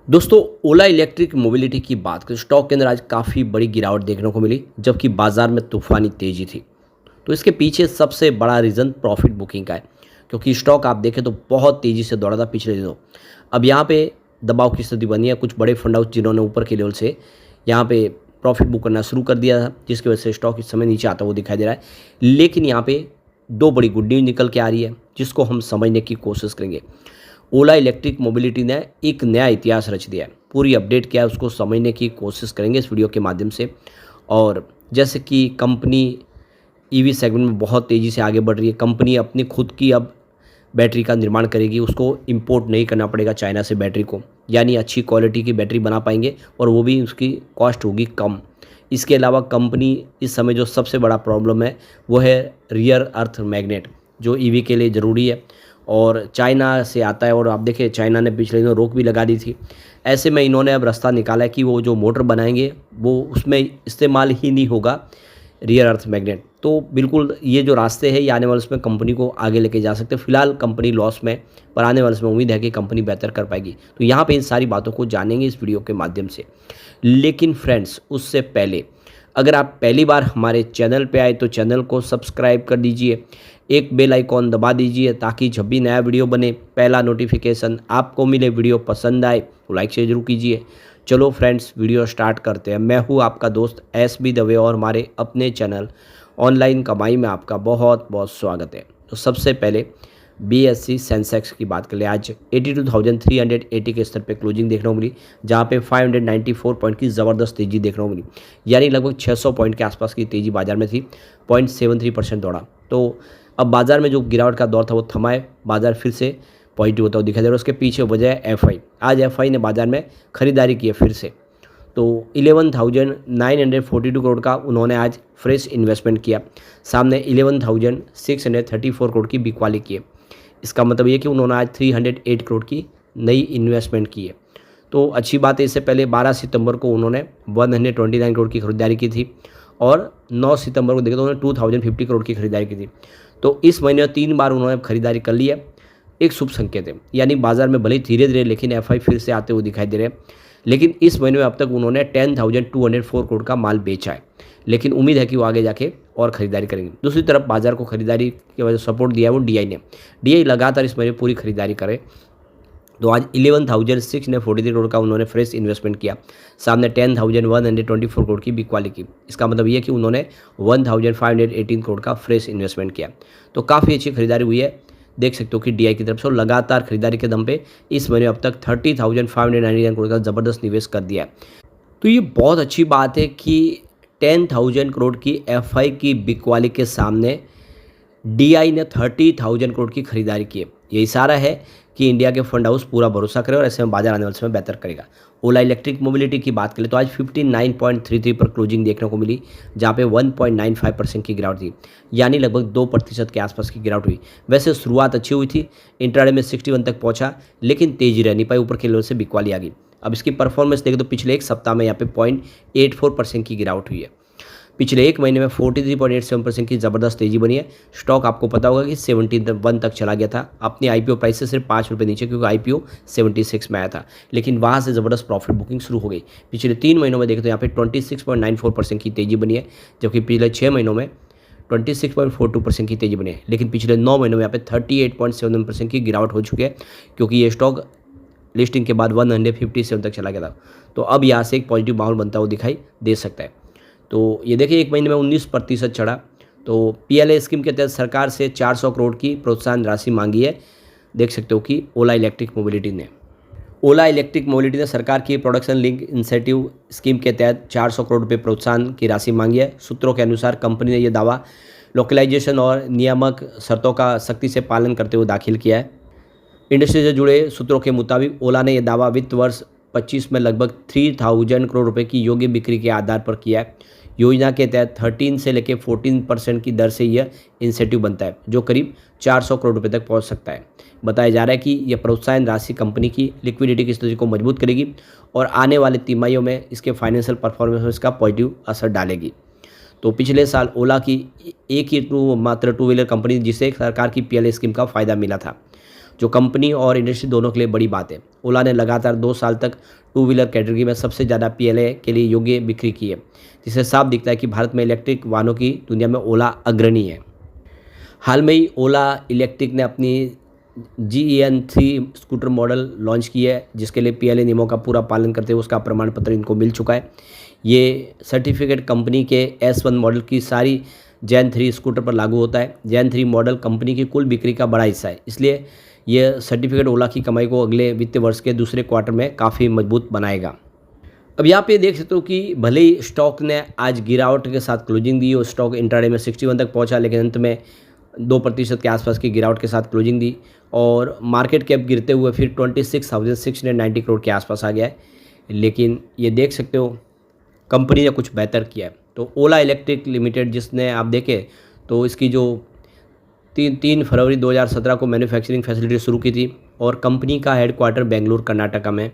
दोस्तों, ओला electric mobility की बात करें, स्टॉक के अंदर आज काफ़ी बड़ी गिरावट देखने को मिली, जबकि बाजार में तूफानी तेज़ी थी। तो इसके पीछे सबसे बड़ा रीज़न प्रॉफिट बुकिंग का है, क्योंकि स्टॉक आप देखें तो बहुत तेज़ी से दौड़ा था पिछले दिनों। अब यहाँ पे दबाव की स्थिति बनी है, कुछ बड़े फंड हाउस जिन्होंने ऊपर के लेवल से यहाँ पे प्रॉफिट बुक करना शुरू कर दिया था, जिसकी वजह से स्टॉक इस समय नीचे आता हुआ दिखाई दे रहा है। लेकिन यहाँ पे दो बड़ी गुड न्यूज़ निकल के आ रही है, जिसको हम समझने की कोशिश करेंगे। ओला इलेक्ट्रिक मोबिलिटी ने एक नया इतिहास रच दिया है। पूरी अपडेट क्या है उसको समझने की कोशिश करेंगे इस वीडियो के माध्यम से। और जैसे कि कंपनी ईवी सेगमेंट में बहुत तेज़ी से आगे बढ़ रही है। कंपनी अपनी खुद की अब बैटरी का निर्माण करेगी, उसको इंपोर्ट नहीं करना पड़ेगा चाइना से बैटरी को, यानी अच्छी क्वालिटी की बैटरी बना पाएंगे और वो भी उसकी कॉस्ट होगी कम। इसके अलावा कंपनी इस समय जो सबसे बड़ा प्रॉब्लम है वो है रियर अर्थ मैग्नेट, जो ईवी के लिए ज़रूरी है और चाइना से आता है। और आप देखिए चाइना ने पिछले दिनों रोक भी लगा दी थी। ऐसे में इन्होंने अब रास्ता निकाला है कि वो जो मोटर बनाएंगे वो उसमें इस्तेमाल ही नहीं होगा रियर अर्थ मैग्नेट। तो बिल्कुल ये जो रास्ते हैं ये आने वाले उसमें कंपनी को आगे लेके जा सकते हैं। फिलहाल कंपनी लॉस में, पर आने वाले उसमें उम्मीद है कि कंपनी बेहतर कर पाएगी। तो यहाँ पे इन सारी बातों को जानेंगे इस वीडियो के माध्यम से। लेकिन फ्रेंड्स, उससे पहले अगर आप पहली बार हमारे चैनल पे आए तो चैनल को सब्सक्राइब कर दीजिए, एक बेल आइकॉन दबा दीजिए ताकि जब भी नया वीडियो बने पहला नोटिफिकेशन आपको मिले। वीडियो पसंद आए तो लाइक शेयर जरूर कीजिए। चलो फ्रेंड्स, वीडियो स्टार्ट करते हैं। मैं हूँ आपका दोस्त SB दवे और हमारे अपने चैनल ऑनलाइन कमाई में आपका बहुत बहुत स्वागत है। तो सबसे पहले BSE सेंसेक्स की बात कर ले। आज 82,380 के स्तर पे क्लोजिंग देखने को मिली, जहाँ पे 594 पॉइंट की ज़बरदस्त तेज़ी देखने को मिली, यानी लगभग 600 पॉइंट के आसपास की तेज़ी बाजार में थी। 0.73% दौड़ा। तो अब बाजार में जो गिरावट का दौर था वो थमा है, बाजार फिर से पॉजिटिव होता हुआ दिखाई दे रहा है। उसके पीछे वजह है FI। आज FI ने बाजार में खरीदारी की है फिर से। तो 11,942 करोड़ का उन्होंने आज फ्रेश इन्वेस्टमेंट किया, सामने 11,634 करोड़ की बिकवाली की है। इसका मतलब ये कि उन्होंने आज 308 करोड़ की नई इन्वेस्टमेंट की है। तो अच्छी बात है। इससे पहले 12 सितंबर को उन्होंने 129 करोड़ की खरीदारी की थी और 9 सितंबर को देखें तो उन्होंने 2050 करोड़ की खरीदारी की थी। तो इस महीने में 3 बार उन्होंने खरीदारी कर ली है, एक शुभ संकेत है। यानी बाजार में भले धीरे धीरे लेकिन FI फिर से आते हुए दिखाई दे रहे हैं। लेकिन इस महीने में अब तक उन्होंने 10,204 करोड़ का माल बेचा है, लेकिन उम्मीद है कि वो आगे जाके और खरीदारी करेंगे। दूसरी तरफ बाजार को खरीदारी की वजह से सपोर्ट दिया है वो DI ने। DI लगातार इस महीने पूरी खरीदारी करे। तो आज 11,643 करोड़ का उन्होंने फ्रेश इन्वेस्टमेंट किया, सामने 10,124 करोड़ की बिकवाली की। इसका मतलब ये कि उन्होंने 1,518 करोड़ का फ्रेश इन्वेस्टमेंट किया। तो काफ़ी अच्छी खरीदारी हुई है। देख सकते हो कि DI की तरफ से लगातार खरीदारी के दम पे इस महीने अब तक 30,599 करोड़ का ज़बरदस्त निवेश कर दिया है। तो ये बहुत अच्छी बात है कि 10,000 करोड़ की FI की बिकवाली के सामने DI ने 30,000 करोड़ की खरीदारी की है। ये इशारा है कि इंडिया के फंड हाउस पूरा भरोसा करे और ऐसे में बाजार आने वाले समय बेहतर करेगा। ओला इलेक्ट्रिक मोबिलिटी की बात करें तो आज 59.33 पर क्लोजिंग देखने को मिली, जहाँ पे 1.95% की गिरावट थी, यानी लगभग 2% के आसपास की गिरावट हुई। वैसे शुरुआत अच्छी हुई थी, इंट्राडे में 61 तक पहुंचा, लेकिन तेजी रह नहीं पाई, ऊपर के लेवल से बिकवाली आ गई। अब इसकी परफॉर्मेंस देखें तो पिछले एक सप्ताह में यहाँ पे 0.84% की गिरावट हुई है। पिछले एक महीने में 43.87% की ज़बरदस्त तेज़ी बनी है। स्टॉक आपको पता होगा कि 71 तक चला गया था, अपनी IPO प्राइस से सिर्फ 5 रुपये नीचे, क्योंकि IPO 76 में आया था। लेकिन वहाँ से ज़बरदस्त प्रॉफिट बुकिंग शुरू हो गई। पिछले 3 महीनों में देखें तो यहाँ पे 26.94% की तेज़ी बनी है, जबकि पिछले 6 महीनों में 26.42% की तेज़ी बनी है। लेकिन पिछले 9 महीनों में यहाँ पे 38.71% की गिरावट हो चुकी है, क्योंकि ये स्टॉक लिस्टिंग के बाद 157 तक चला गया था। तो अब यहाँ से एक पॉजिटिव माहौल बनता हुआ दिखाई दे सकता है। तो ये देखिए एक महीने में 19% चढ़ा। तो PLA स्कीम के तहत सरकार से 400 करोड़ की प्रोत्साहन राशि मांगी है। देख सकते हो कि ओला इलेक्ट्रिक मोबिलिटी ने सरकार की प्रोडक्शन लिंक इंसेंटिव स्कीम के तहत 400 करोड़ रुपये प्रोत्साहन की राशि मांगी है। सूत्रों के अनुसार कंपनी ने यह दावा लोकलाइजेशन और नियामक शर्तों का सख्ती से पालन करते हुए दाखिल किया है। इंडस्ट्री से जुड़े सूत्रों के मुताबिक ओला ने यह दावा वित्त वर्ष 25 में लगभग 3,000 करोड़ रुपए की योग्य बिक्री के आधार पर किया है। योजना के तहत 13 से लेकर 14% की दर से यह इंसेंटिव बनता है, जो करीब 400 करोड़ रुपए तक पहुंच सकता है। बताया जा रहा है कि यह प्रोत्साहन राशि कंपनी की लिक्विडिटी की स्थिति को मजबूत करेगी और आने वाले तिमाहियों में इसके फाइनेंशियल परफॉर्मेंस में इसका पॉजिटिव असर डालेगी। तो पिछले साल ओला की एक ही मात्र टू व्हीलर कंपनी जिसे सरकार की PLA स्कीम का फ़ायदा मिला था। जो कंपनी और इंडस्ट्री दोनों के लिए बड़ी बात है। ओला ने लगातार 2 साल तक टू व्हीलर कैटेगरी में सबसे ज़्यादा पीएलए के लिए योग्य बिक्री की है, जिससे साफ दिखता है कि भारत में इलेक्ट्रिक वाहनों की दुनिया में ओला अग्रणी है। हाल में ही ओला इलेक्ट्रिक ने अपनी GEN3 स्कूटर मॉडल लॉन्च की है, जिसके लिए पीएलए नियमों का पूरा पालन करते हुए उसका प्रमाण पत्र इनको मिल चुका है। ये सर्टिफिकेट कंपनी के S1 मॉडल की सारी जेन 3 स्कूटर पर लागू होता है। जेन 3 मॉडल कंपनी की कुल बिक्री का बड़ा हिस्सा है, इसलिए यह सर्टिफिकेट ओला की कमाई को अगले वित्तीय वर्ष के दूसरे क्वार्टर में काफ़ी मजबूत बनाएगा। अब यहाँ पे देख सकते हो कि भले ही स्टॉक ने आज गिरावट के साथ क्लोजिंग दी और स्टॉक इंट्राडे में 61 तक पहुँचा, लेकिन अंत में 2% के आसपास की गिरावट के साथ क्लोजिंग दी और मार्केट कैप गिरते हुए फिर 26,690 करोड़ के आसपास आ गया है। लेकिन ये देख सकते हो कंपनी ने कुछ बेहतर किया है। तो ओला इलेक्ट्रिक लिमिटेड, जिसने आप देखें तो इसकी जो 3 फरवरी 2017 को मैन्युफैक्चरिंग फैसिलिटी शुरू की थी और कंपनी का हेडक्वार्टर बेंगलुरु कर्नाटका में,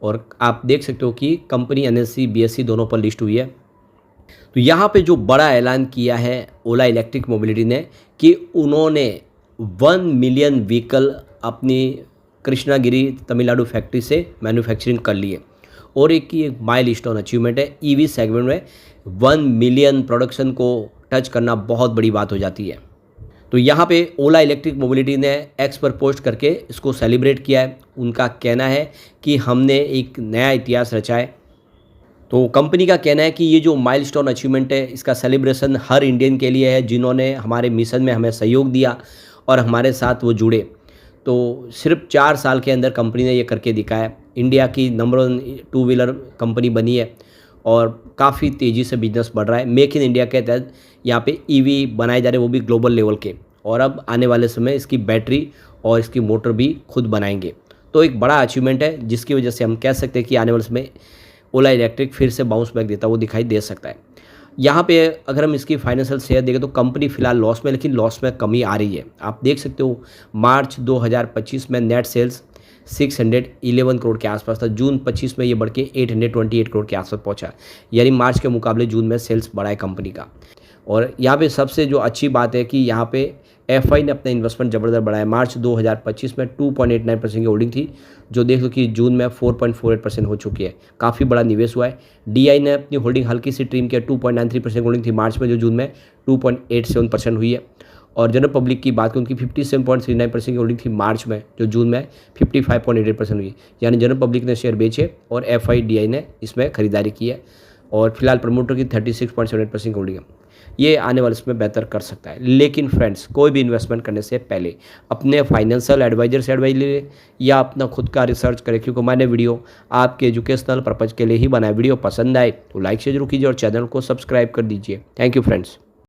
और आप देख सकते हो कि कंपनी NSE BSE दोनों पर लिस्ट हुई है। तो यहाँ पे जो बड़ा ऐलान किया है ओला इलेक्ट्रिक मोबिलिटी ने कि उन्होंने 1 मिलियन व्हीकल अपनी कृष्णागिरी तमिलनाडु फैक्ट्री से मैन्युफैक्चरिंग कर ली है और एक माइलस्टोन अचीवमेंट है। EV सेगमेंट में 1 मिलियन प्रोडक्शन को टच करना बहुत बड़ी बात हो जाती है। तो यहाँ पे ओला इलेक्ट्रिक मोबिलिटी ने एक्स पर पोस्ट करके इसको सेलिब्रेट किया है। उनका कहना है कि हमने एक नया इतिहास रचा है। तो कंपनी का कहना है कि ये जो माइलस्टोन अचीवमेंट है, इसका सेलिब्रेशन हर इंडियन के लिए है जिन्होंने हमारे मिशन में हमें सहयोग दिया और हमारे साथ वो जुड़े। तो सिर्फ 4 साल के अंदर कंपनी ने ये करके दिखाया। इंडिया की नंबर 1 टू व्हीलर कंपनी बनी है और काफ़ी तेज़ी से बिजनेस बढ़ रहा है। मेक इन इंडिया के तहत यहाँ पे EV बनाए जा रहे हैं, वो भी ग्लोबल लेवल के, और अब आने वाले समय इसकी बैटरी और इसकी मोटर भी खुद बनाएंगे। तो एक बड़ा अचीवमेंट है जिसकी वजह से हम कह सकते हैं कि आने वाले समय ओला इलेक्ट्रिक फिर से बाउंस बैक देता वो दिखाई दे सकता है। यहाँ पे अगर हम इसकी फाइनेंशियल शेयर देखें तो कंपनी फिलहाल लॉस में, लेकिन लॉस में कमी आ रही है। आप देख सकते हो मार्च 2025 में नेट सेल्स 611 करोड़ के आसपास था। जून 25 में ये बढ़ के 828 करोड़ के आसपास पहुंचा, यानी मार्च के मुकाबले जून में सेल्स बढ़ा है कंपनी का। और यहाँ पे सबसे जो अच्छी बात है कि यहाँ पे FI ने अपना इन्वेस्टमेंट ज़बरदस्त बढ़ाया। मार्च 2025 में 2.89% की होल्डिंग थी, जो देख लो कि जून में 4.48% हो चुकी है। काफ़ी बड़ा निवेश हुआ है। DI ने अपनी होल्डिंग हल्की सी ट्रिम किया, 2.93% होल्डिंग थी मार्च में, जो जून में 2.87% हुई है। और जनरल पब्लिक की बात करें, उनकी 57.39% की होल्डिंग थी मार्च में, जो जून में 55.88% हुई। यानी जनरल पब्लिक ने शेयर बेचे और FI DI ने इसमें खरीदारी की है। और फिलहाल प्रमोटर की 36.78% की होल्डिंग है। ये आने वाले समय बेहतर कर सकता है। लेकिन फ्रेंड्स, कोई भी इन्वेस्टमेंट करने से पहले अपने फाइनेंशियल एडवाइजर से एडवाइस ले या अपना खुद का रिसर्च करें, क्योंकि मैंने वीडियो आपके एजुकेशनल पर्पज़ के लिए ही बनाया। वीडियो पसंद आए तो लाइक से जरूर कीजिए और चैनल को सब्सक्राइब कर दीजिए। Thank you friends.